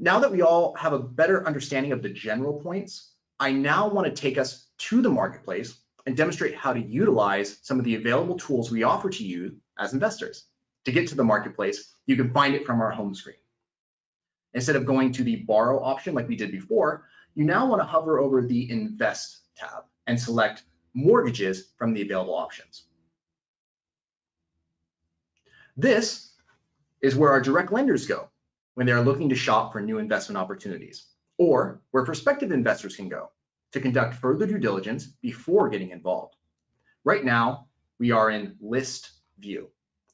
Now that we all have a better understanding of the general points, I now want to take us to the marketplace and demonstrate how to utilize some of the available tools we offer to you as investors. To get to the marketplace, you can find it from our home screen. Instead of going to the borrow option like we did before, you now want to hover over the invest tab and select mortgages from the available options. This is where our direct lenders go when they are looking to shop for new investment opportunities, or where prospective investors can go to conduct further due diligence before getting involved. Right now, we are in list view.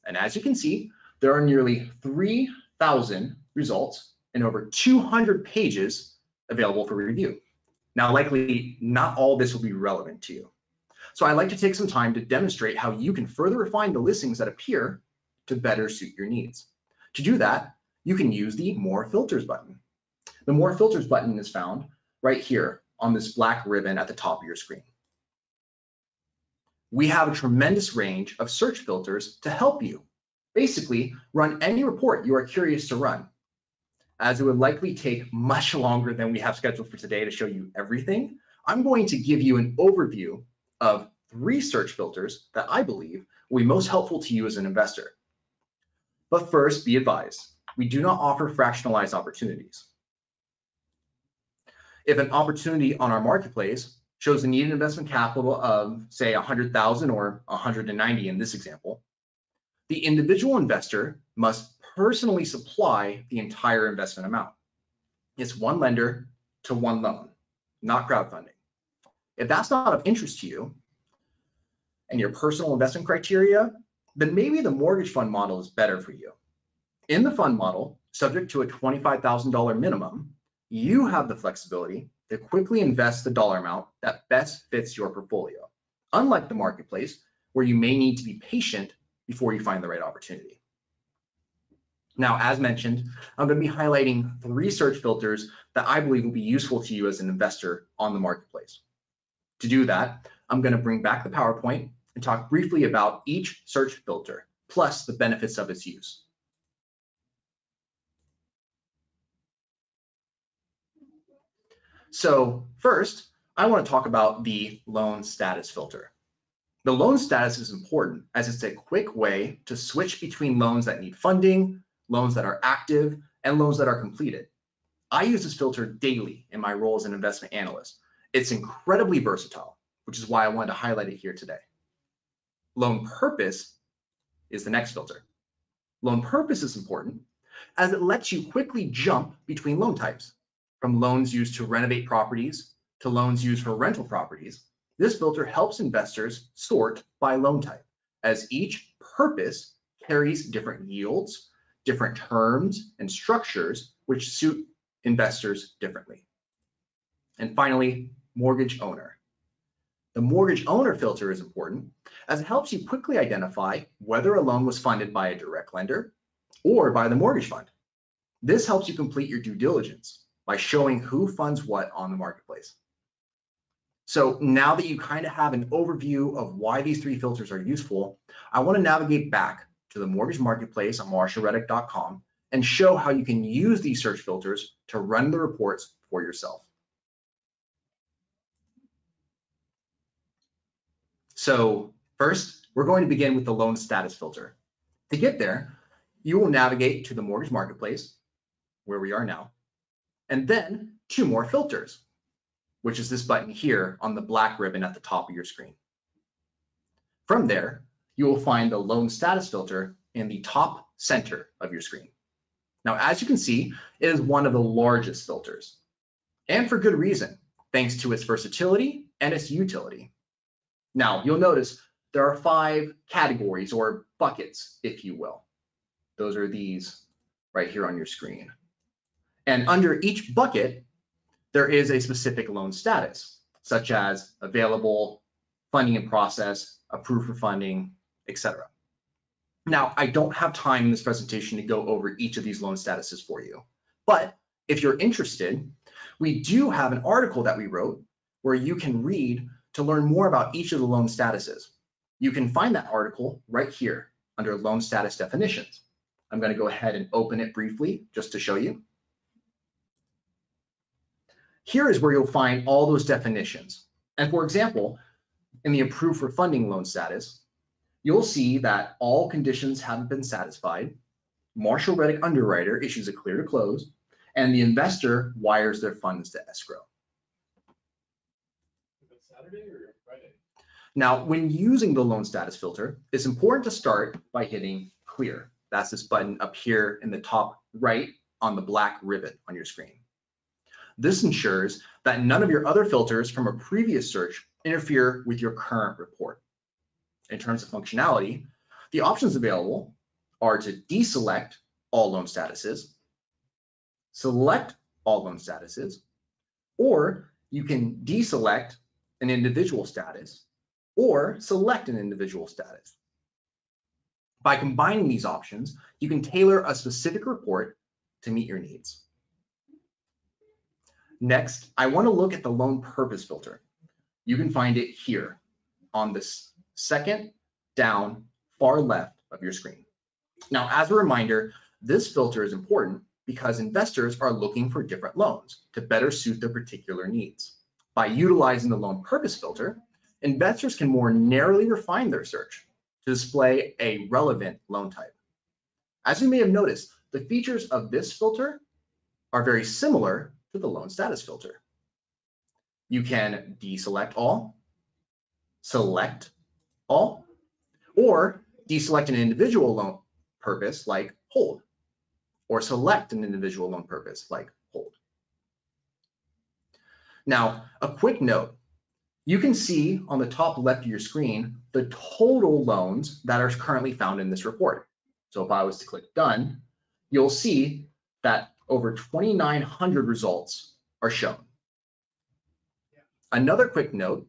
And as you can see, there are nearly 3,000 results and over 200 pages available for review. Now, likely not all this will be relevant to you. So I'd like to take some time to demonstrate how you can further refine the listings that appear to better suit your needs. To do that, you can use the More Filters button. The More Filters button is found right here on this black ribbon at the top of your screen. We have a tremendous range of search filters to help you basically run any report you are curious to run. As it would likely take much longer than we have scheduled for today to show you everything, I'm going to give you an overview of 3 search filters that I believe will be most helpful to you as an investor. But first, be advised, we do not offer fractionalized opportunities. If an opportunity on our marketplace shows a needed investment capital of, say, 100,000 or 190 in this example, the individual investor must personally supply the entire investment amount. It's one lender to one loan, not crowdfunding. If that's not of interest to you and your personal investment criteria, then maybe the mortgage fund model is better for you. In the fund model, subject to a $25,000 minimum, you have the flexibility to quickly invest the dollar amount that best fits your portfolio, unlike the marketplace, where you may need to be patient before you find the right opportunity. Now, as mentioned, I'm going to be highlighting 3 search filters that I believe will be useful to you as an investor on the marketplace. To do that, I'm going to bring back the PowerPoint and talk briefly about each search filter, plus the benefits of its use. So first, I want to talk about the loan status filter. The loan status is important as it's a quick way to switch between loans that need funding, loans that are active, and loans that are completed. I use this filter daily in my role as an investment analyst. It's incredibly versatile, which is why I wanted to highlight it here today. Loan purpose is the next filter. Loan purpose is important as it lets you quickly jump between loan types, from loans used to renovate properties to loans used for rental properties. This filter helps investors sort by loan type, as each purpose carries different yields, different terms, and structures which suit investors differently. And finally, mortgage owner. The mortgage owner filter is important as it helps you quickly identify whether a loan was funded by a direct lender or by the mortgage fund. This helps you complete your due diligence by showing who funds what on the marketplace. So now that you kind of have an overview of why these 3 filters are useful, I want to navigate back to the mortgage marketplace on marshareddick.com and show how you can use these search filters to run the reports for yourself. So first, we're going to begin with the loan status filter. To get there, you will navigate to the mortgage marketplace, where we are now, and then 2 more filters, which is this button here on the black ribbon at the top of your screen. From there, you will find the loan status filter in the top center of your screen. Now, as you can see, it is one of the largest filters, and for good reason, thanks to its versatility and its utility. Now, you'll notice there are 5 categories or buckets, if you will. Those are these right here on your screen. And under each bucket, there is a specific loan status, such as available, funding in process, approved for funding, etc. Now, I don't have time in this presentation to go over each of these loan statuses for you, but if you're interested, we do have an article that we wrote where you can read to learn more about each of the loan statuses. You can find that article right here under loan status definitions. I'm going to go ahead and open it briefly just to show you. Here is where you'll find all those definitions. And for example, in the approved for funding loan status, you'll see that all conditions haven't been satisfied. Marshall Reddick underwriter issues a clear to close, and the investor wires their funds to escrow. Saturday or Friday? Now, when using the loan status filter, it's important to start by hitting clear. That's this button up here in the top right on the black ribbon on your screen. This ensures that none of your other filters from a previous search interfere with your current report. In terms of functionality, the options available are to deselect all loan statuses, select all loan statuses, or you can deselect an individual status or select an individual status. By combining these options, you can tailor a specific report to meet your needs. Next, I want to look at the loan purpose filter. You can find it here on this second down far left of your screen. Now, as a reminder, this filter is important because investors are looking for different loans to better suit their particular needs. By utilizing the loan purpose filter, investors can more narrowly refine their search to display a relevant loan type. As you may have noticed, the features of this filter are very similar to the loan status filter. You can deselect all, select all, or deselect an individual loan purpose like hold, or select an individual loan purpose like hold. Now, a quick note, you can see on the top left of your screen the total loans that are currently found in this report. So if I was to click done, you'll see that over 2,900 results are shown. Another quick note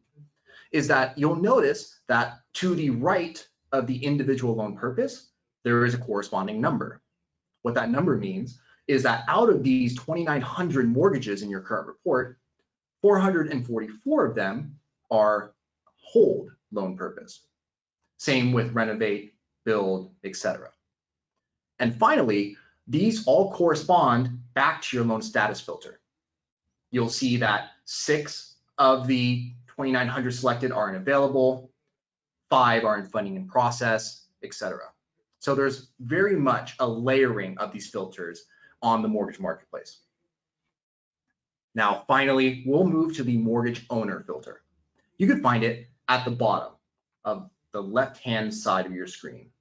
is that you'll notice that to the right of the individual loan purpose, there is a corresponding number. What that number means is that out of these 2,900 mortgages in your current report, 444 of them are hold loan purpose. Same with renovate, build, etc. And finally, these all correspond back to your loan status filter. You'll see that 6 of the 2,900 selected are unavailable, 5 are in funding in process, etc. So there's very much a layering of these filters on the mortgage marketplace. Now, finally, we'll move to the mortgage owner filter. You can find it at the bottom of the left-hand side of your screen.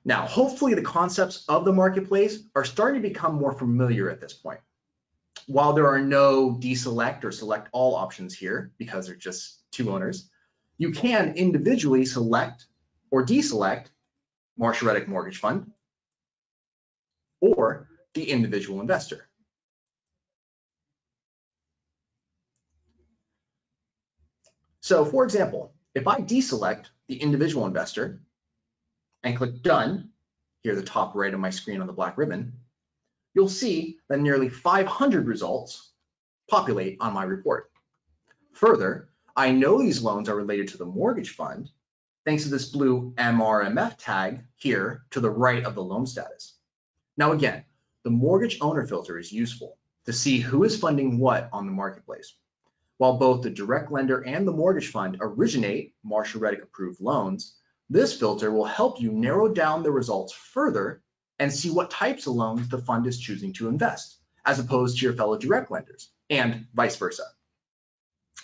Now, hopefully the concepts of the marketplace are starting to become more familiar at this point. While there are no deselect or select all options here, because they're just 2 owners, you can individually select or deselect Marshall Reddick Mortgage Fund or the individual investor. So for example, if I deselect the individual investor and click done, here at the top right of my screen on the black ribbon, you'll see that nearly 500 results populate on my report. Further, I know these loans are related to the mortgage fund thanks to this blue MRMF tag here to the right of the loan status. Now again, the mortgage owner filter is useful to see who is funding what on the marketplace. While both the direct lender and the mortgage fund originate Marshall Reddick approved loans, this filter will help you narrow down the results further and see what types of loans the fund is choosing to invest, as opposed to your fellow direct lenders, and vice versa.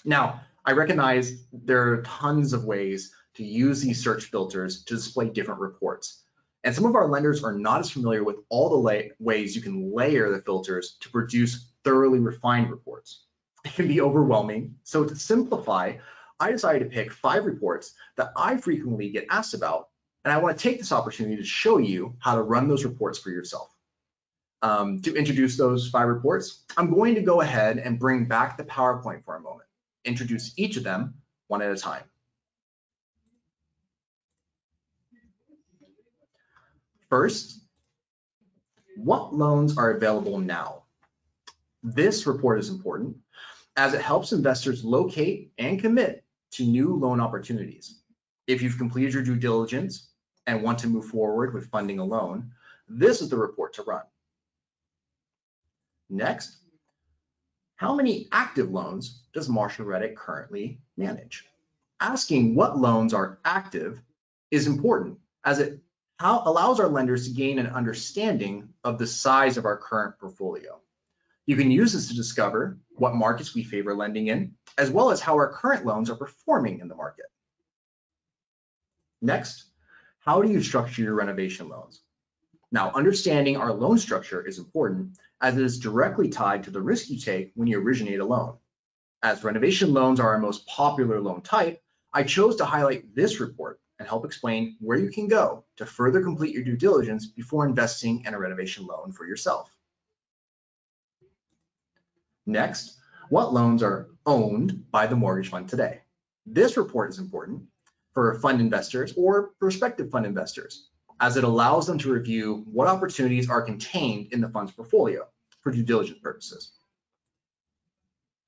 Now, I recognize there are tons of ways to use these search filters to display different reports. And some of our lenders are not as familiar with all the ways you can layer the filters to produce thoroughly refined reports. It can be overwhelming. So to simplify, I decided to pick 5 reports that I frequently get asked about, and I want to take this opportunity to show you how to run those reports for yourself. To introduce those 5 reports, I'm going to go ahead and bring back the PowerPoint for a moment, introduce each of them one at a time. First, what loans are available now? This report is important as it helps investors locate and commit to new loan opportunities. If you've completed your due diligence and want to move forward with funding a loan, this is the report to run. Next, How many active loans does Marshall Reddick currently manage? Asking what loans are active is important as it allows our lenders to gain an understanding of the size of our current portfolio. You can use this to discover what markets we favor lending in, as well as how our current loans are performing in the market. Next, how do you structure your renovation loans? Now, understanding our loan structure is important as it is directly tied to the risk you take when you originate a loan. As renovation loans are our most popular loan type, I chose to highlight this report and help explain where you can go to further complete your due diligence before investing in a renovation loan for yourself. Next, what loans are owned by the mortgage fund today? This report is important for fund investors or prospective fund investors, as it allows them to review what opportunities are contained in the fund's portfolio for due diligence purposes.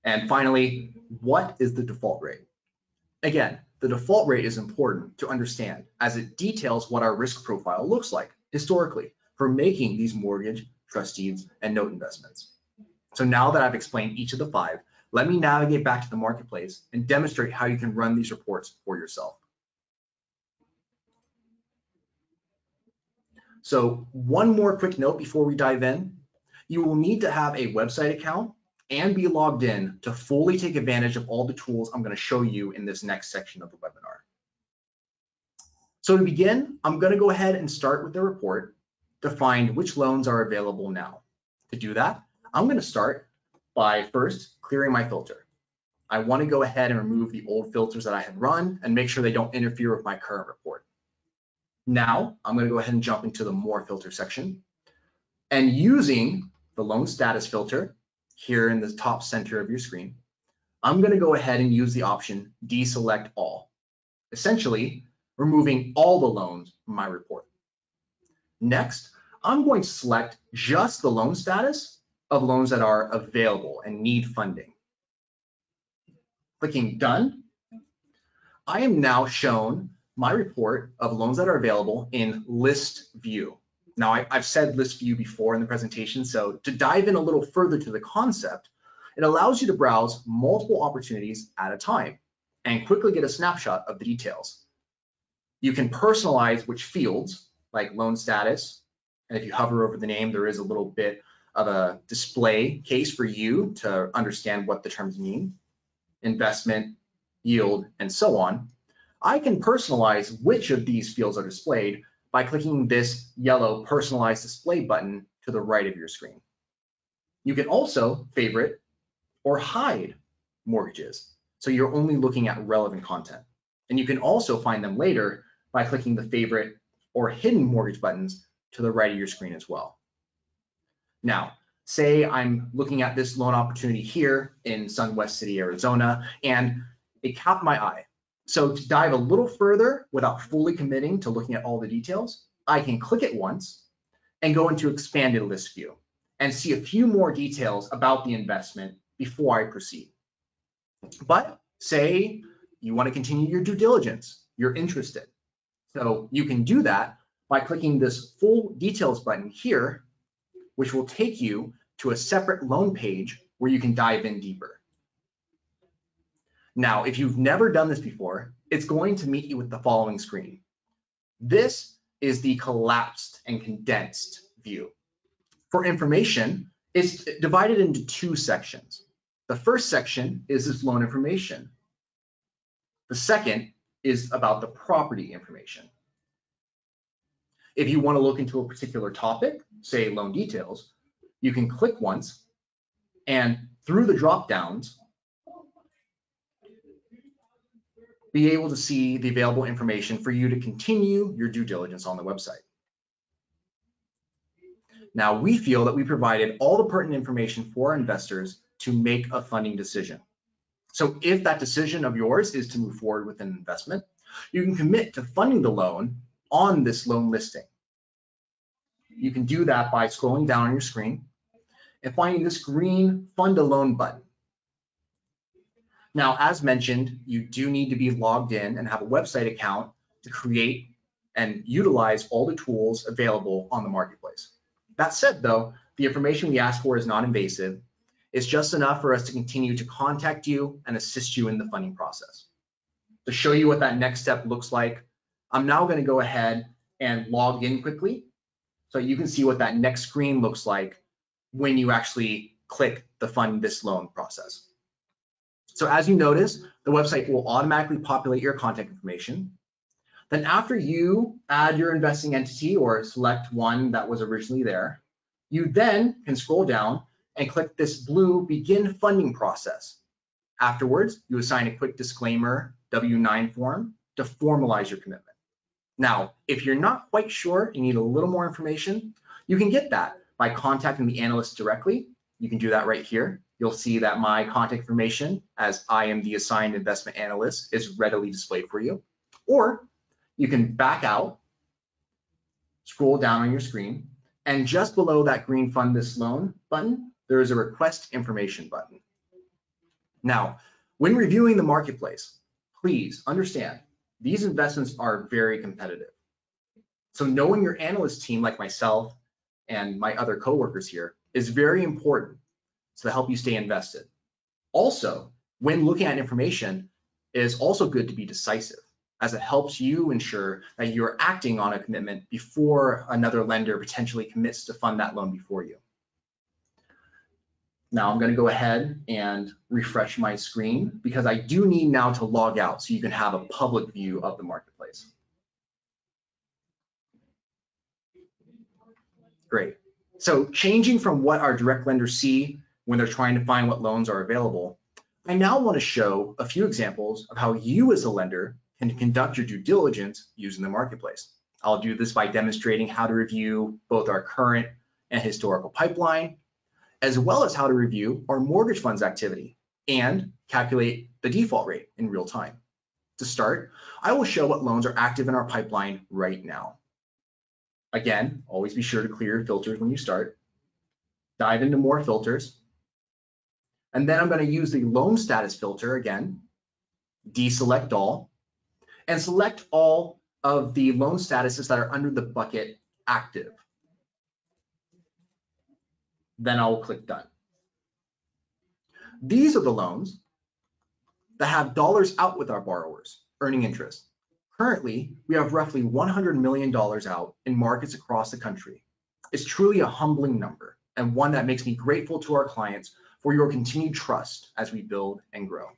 And finally, what is the default rate? Again, the default rate is important to understand as it details what our risk profile looks like historically for making these mortgage, trust deeds, and note investments. So now that I've explained each of the 5, let me navigate back to the marketplace and demonstrate how you can run these reports for yourself. So one more quick note before we dive in. You will need to have a website account and be logged in to fully take advantage of all the tools I'm going to show you in this next section of the webinar. So to begin, I'm going to go ahead and start with the report to find which loans are available now. To do that, I'm going to start by first clearing my filter. I want to go ahead and remove the old filters that I had run and make sure they don't interfere with my current report. Now, I'm going to go ahead and jump into the More Filter section. And using the Loan Status filter here in the top center of your screen, I'm going to go ahead and use the option Deselect All, essentially removing all the loans from my report. Next, I'm going to select just the loan status of loans that are available and need funding. Clicking Done, I am now shown my report of loans that are available in List View. Now, I've said List View before in the presentation, so to dive in a little further to the concept, it allows you to browse multiple opportunities at a time and quickly get a snapshot of the details. You can personalize which fields, like loan status, and if you hover over the name, there is a little bit of a display case for you to understand what the terms mean, investment, yield, and so on. I can personalize which of these fields are displayed by clicking this yellow Personalize Display button to the right of your screen. You can also favorite or hide mortgages, so you're only looking at relevant content. And you can also find them later by clicking the favorite or hidden mortgage buttons to the right of your screen as well. Now, say I'm looking at this loan opportunity here in Sunwest City, Arizona, and it caught my eye. So to dive a little further without fully committing to looking at all the details, I can click it once and go into Expanded List View and see a few more details about the investment before I proceed. But say you want to continue your due diligence, you're interested. So you can do that by clicking this Full Details button here, which will take you to a separate loan page where you can dive in deeper. Now, if you've never done this before, it's going to meet you with the following screen. This is the collapsed and condensed view. For information, it's divided into 2 sections. The first section is this loan information. The second is about the property information. If you want to look into a particular topic, say loan details, you can click once, and through the drop downs, be able to see the available information for you to continue your due diligence on the website. Now, we feel that we provided all the pertinent information for our investors to make a funding decision. So if that decision of yours is to move forward with an investment, you can commit to funding the loan on this loan listing. You can do that by scrolling down on your screen and finding this green Fund a Loan button. Now, as mentioned, you do need to be logged in and have a website account to create and utilize all the tools available on the marketplace. That said, though, the information we ask for is non-invasive. is just enough for us to continue to contact you and assist you in the funding process. To show you what that next step looks like, I'm now going to go ahead and log in quickly so you can see what that next screen looks like when you actually click the fund this loan process. So as you notice, the website will automatically populate your contact information. Then after you add your investing entity or select one that was originally there, you then can scroll down and click this blue Begin Funding Process. Afterwards, you assign a quick disclaimer W-9 form to formalize your commitment. Now, if you're not quite sure, you need a little more information, you can get that by contacting the analyst directly. You can do that right here. You'll see that my contact information, as I am the assigned investment analyst, is readily displayed for you. Or you can back out, scroll down on your screen, and just below that green Fund This Loan button, there is a Request Information button. Now, when reviewing the marketplace, please understand these investments are very competitive. So knowing your analyst team, like myself and my other coworkers here, is very important to help you stay invested. Also, when looking at information, it is also good to be decisive, as it helps you ensure that you're acting on a commitment before another lender potentially commits to fund that loan before you. Now I'm going to go ahead and refresh my screen because I do need now to log out so you can have a public view of the marketplace. Great. So changing from what our direct lenders see when they're trying to find what loans are available, I now want to show a few examples of how you as a lender can conduct your due diligence using the marketplace. I'll do this by demonstrating how to review both our current and historical pipeline, as well as how to review our mortgage funds activity and calculate the default rate in real time. To start, I will show what loans are active in our pipeline right now. Again, always be sure to clear your filters when you start. Dive into more filters. And then I'm going to use the loan status filter again, deselect all, and select all of the loan statuses that are under the bucket active. Then I'll click done. These are the loans that have dollars out with our borrowers, earning interest. Currently, we have roughly $100 million out in markets across the country. It's truly a humbling number and one that makes me grateful to our clients for your continued trust as we build and grow.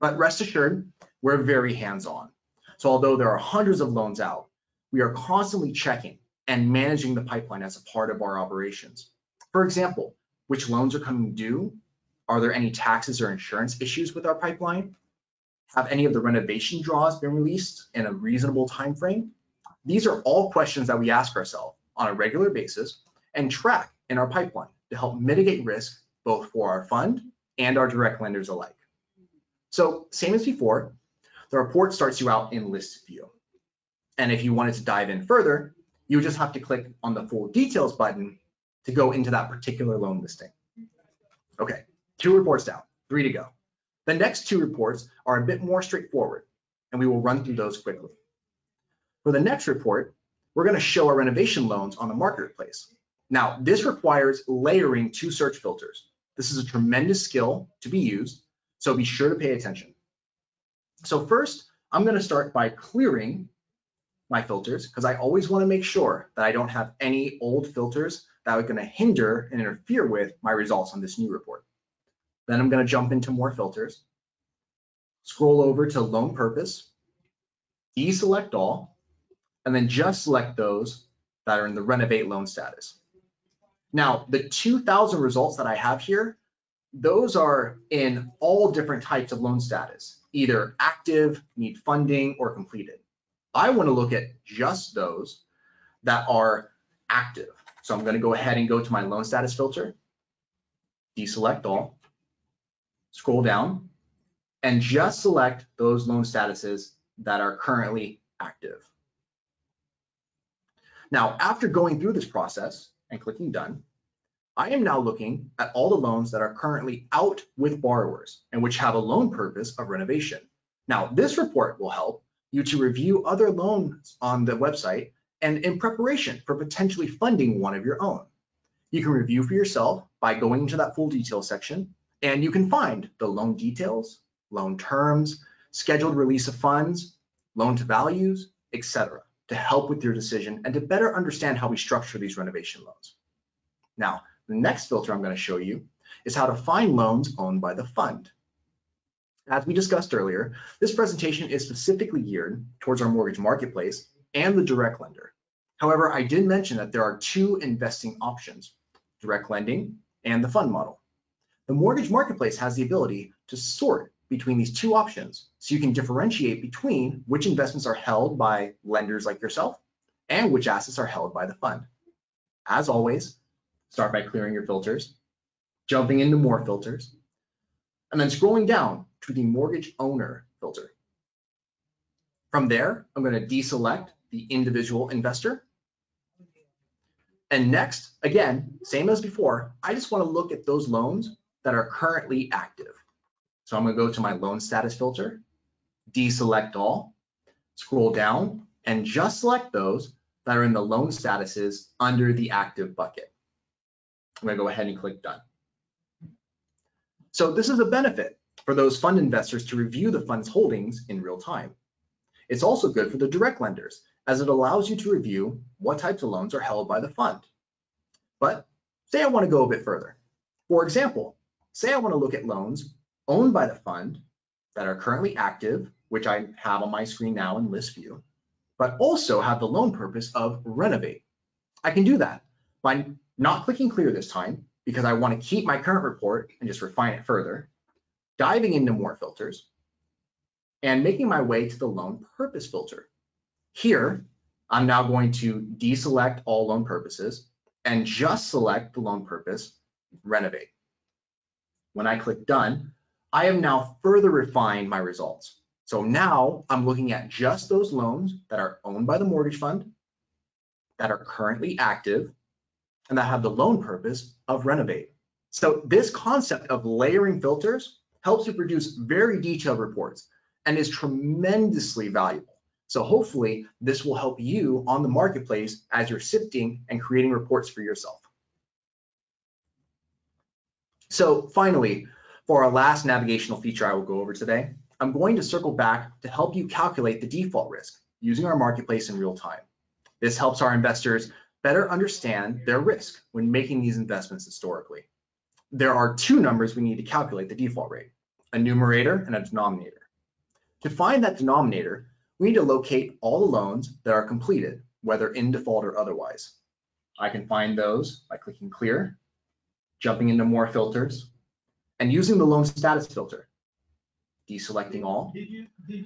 But rest assured, we're very hands-on. So although there are hundreds of loans out, we are constantly checking and managing the pipeline as a part of our operations. For example, which loans are coming due? Are there any taxes or insurance issues with our pipeline? Have any of the renovation draws been released in a reasonable time frame? These are all questions that we ask ourselves on a regular basis and track in our pipeline to help mitigate risk both for our fund and our direct lenders alike. So same as before, the report starts you out in list view. And if you wanted to dive in further, you would just have to click on the full details button to go into that particular loan listing. Okay, 2 reports down, 3 to go. The next 2 reports are a bit more straightforward, and we will run through those quickly. For the next report, we're going to show our renovation loans on the marketplace. Now, this requires layering 2 search filters. This is a tremendous skill to be used, so be sure to pay attention. So first, I'm going to start by clearing my filters because I always want to make sure that I don't have any old filters that are going to hinder and interfere with my results on this new report. Then I'm going to jump into more filters, scroll over to loan purpose, deselect all, and then just select those that are in the renovate loan status. Now, the 2,000 results that I have here, those are in all different types of loan status, either active, need funding, or completed. I want to look at just those that are active. So I'm going to go ahead and go to my loan status filter, deselect all, scroll down, and just select those loan statuses that are currently active. Now, after going through this process and clicking done, I am now looking at all the loans that are currently out with borrowers and which have a loan purpose of renovation. Now, this report will help you to review other loans on the website and in preparation for potentially funding one of your own. You can review for yourself by going into that full details section, and you can find the loan details, loan terms, scheduled release of funds, loan to values, etc., to help with your decision and to better understand how we structure these renovation loans. Now, the next filter I'm going to show you is how to find loans owned by the fund. As we discussed earlier, this presentation is specifically geared towards our mortgage marketplace and the direct lender. However, I did mention that there are two investing options, direct lending and the fund model. The mortgage marketplace has the ability to sort between these two options so you can differentiate between which investments are held by lenders like yourself and which assets are held by the fund. As always, start by clearing your filters, jumping into more filters, and then scrolling down to the mortgage owner filter. From there, I'm going to deselect the individual investor. And next, again, same as before, I just want to look at those loans that are currently active. So I'm going to go to my loan status filter, deselect all, scroll down, and just select those that are in the loan statuses under the active bucket. I'm going to go ahead and click done. So this is a benefit for those fund investors to review the fund's holdings in real time. It's also good for the direct lenders as it allows you to review what types of loans are held by the fund. But say I want to go a bit further. For example, say I want to look at loans owned by the fund that are currently active, which I have on my screen now in list view, but also have the loan purpose of renovate. I can do that by not clicking clear this time because I want to keep my current report and just refine it further, diving into more filters, and making my way to the loan purpose filter. Here, I'm now going to deselect all loan purposes and just select the loan purpose, renovate. When I click done, I have now further refined my results. So now I'm looking at just those loans that are owned by the mortgage fund, that are currently active, and that have the loan purpose of renovate. So this concept of layering filters helps you produce very detailed reports and is tremendously valuable. So hopefully this will help you on the marketplace as you're sifting and creating reports for yourself. So finally, for our last navigational feature I will go over today, I'm going to circle back to help you calculate the default risk using our marketplace in real time. This helps our investors better understand their risk when making these investments historically. There are two numbers we need to calculate the default rate, a numerator and a denominator. To find that denominator, we need to locate all the loans that are completed, whether in default or otherwise. I can find those by clicking clear, jumping into more filters, and using the loan status filter, deselecting all,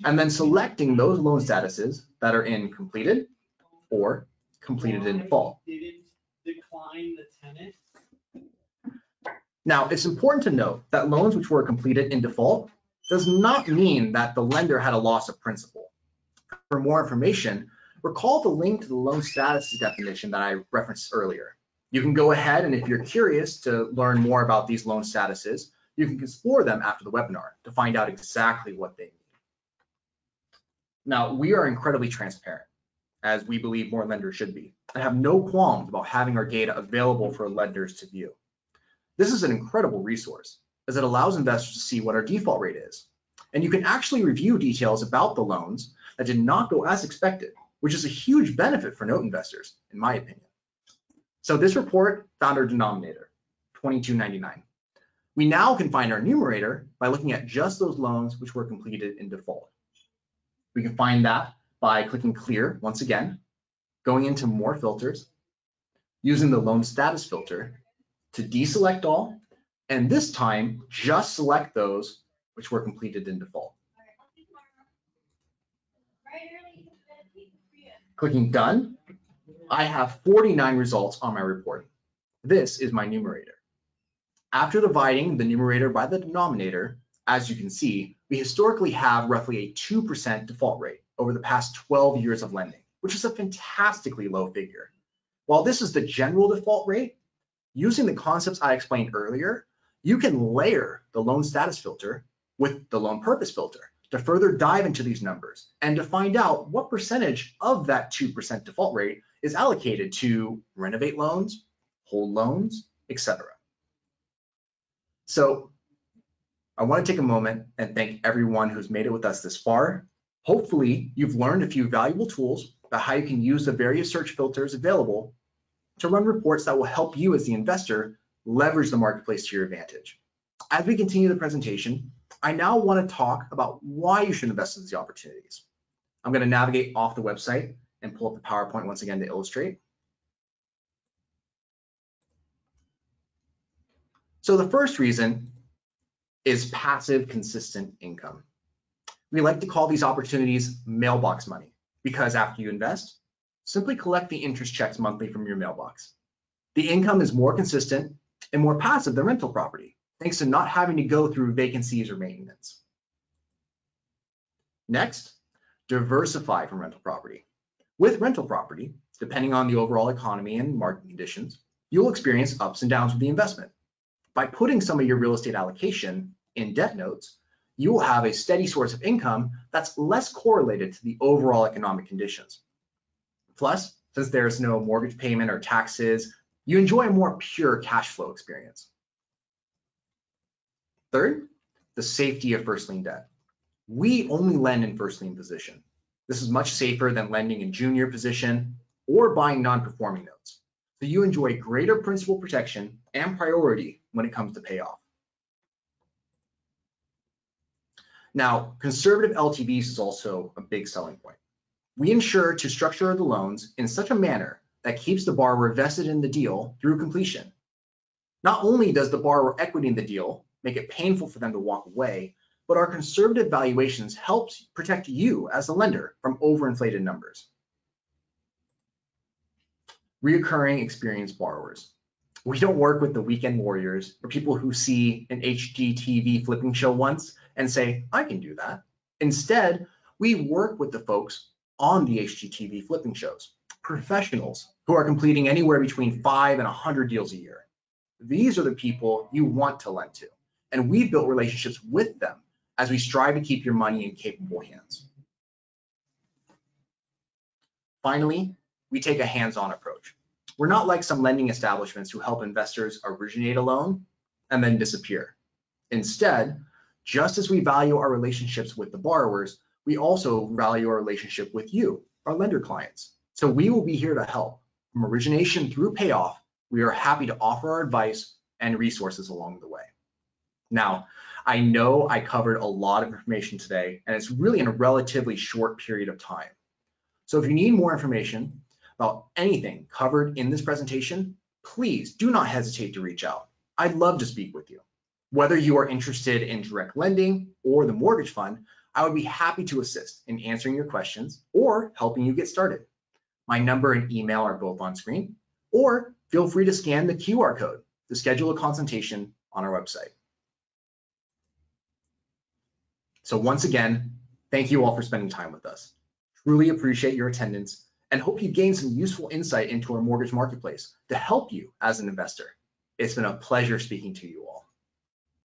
and then selecting those loan statuses that are in completed or completed in default. Didn't decline the tenant. Now, it's important to note that loans which were completed in default does not mean that the lender had a loss of principal. For more information, recall the link to the loan status definition that I referenced earlier. You can go ahead and if you're curious to learn more about these loan statuses, you can explore them after the webinar to find out exactly what they mean. Now, we are incredibly transparent, as we believe more lenders should be, and have no qualms about having our data available for lenders to view. This is an incredible resource, as it allows investors to see what our default rate is. And you can actually review details about the loans that did not go as expected, which is a huge benefit for note investors, in my opinion. So this report found our denominator, $22.99. We now can find our numerator by looking at just those loans which were completed in default. We can find that by clicking clear once again, going into more filters, using the loan status filter to deselect all, and this time just select those which were completed in default. Clicking done, I have 49 results on my report. This is my numerator. After dividing the numerator by the denominator, as you can see, we historically have roughly a 2% default rate over the past 12 years of lending, which is a fantastically low figure. While this is the general default rate, using the concepts I explained earlier, you can layer the loan status filter with the loan purpose filter to further dive into these numbers and to find out what percentage of that 2% default rate is allocated to renovate loans, whole loans, etc. So I want to take a moment and thank everyone who's made it with us this far. Hopefully, you've learned a few valuable tools about how you can use the various search filters available to run reports that will help you as the investor leverage the marketplace to your advantage. As we continue the presentation, I now want to talk about why you should invest in these opportunities. I'm going to navigate off the website and pull up the PowerPoint once again to illustrate. So the first reason is passive, consistent income. We like to call these opportunities mailbox money because after you invest, simply collect the interest checks monthly from your mailbox. The income is more consistent and more passive than rental property, thanks to not having to go through vacancies or maintenance. Next, diversify from rental property. With rental property, depending on the overall economy and market conditions, you'll experience ups and downs with the investment. By putting some of your real estate allocation in debt notes, you will have a steady source of income that's less correlated to the overall economic conditions. Plus, since there's no mortgage payment or taxes, you enjoy a more pure cash flow experience. Third, the safety of first lien debt. We only lend in first lien position. This is much safer than lending in junior position or buying non-performing notes. So you enjoy greater principal protection and priority when it comes to payoff. Now, conservative LTVs is also a big selling point. We ensure to structure the loans in such a manner that keeps the borrower vested in the deal through completion. Not only does the borrower equity in the deal make it painful for them to walk away, but our conservative valuations helps protect you as a lender from overinflated numbers. Reoccurring experienced borrowers. We don't work with the weekend warriors or people who see an HGTV flipping show once and say, I can do that. Instead, we work with the folks on the HGTV flipping shows, professionals who are completing anywhere between 5 and 100 deals a year. These are the people you want to lend to, and we've built relationships with them as we strive to keep your money in capable hands. Finally, we take a hands-on approach. We're not like some lending establishments who help investors originate a loan and then disappear. Instead, just as we value our relationships with the borrowers, we also value our relationship with you, our lender clients. So we will be here to help. From origination through payoff, we are happy to offer our advice and resources along the way. Now, I know I covered a lot of information today, and it's really in a relatively short period of time. So if you need more information about anything covered in this presentation, please do not hesitate to reach out. I'd love to speak with you. Whether you are interested in direct lending or the mortgage fund, I would be happy to assist in answering your questions or helping you get started. My number and email are both on screen, or feel free to scan the QR code to schedule a consultation on our website. So once again, thank you all for spending time with us. Truly appreciate your attendance and hope you gained some useful insight into our mortgage marketplace to help you as an investor. It's been a pleasure speaking to you all.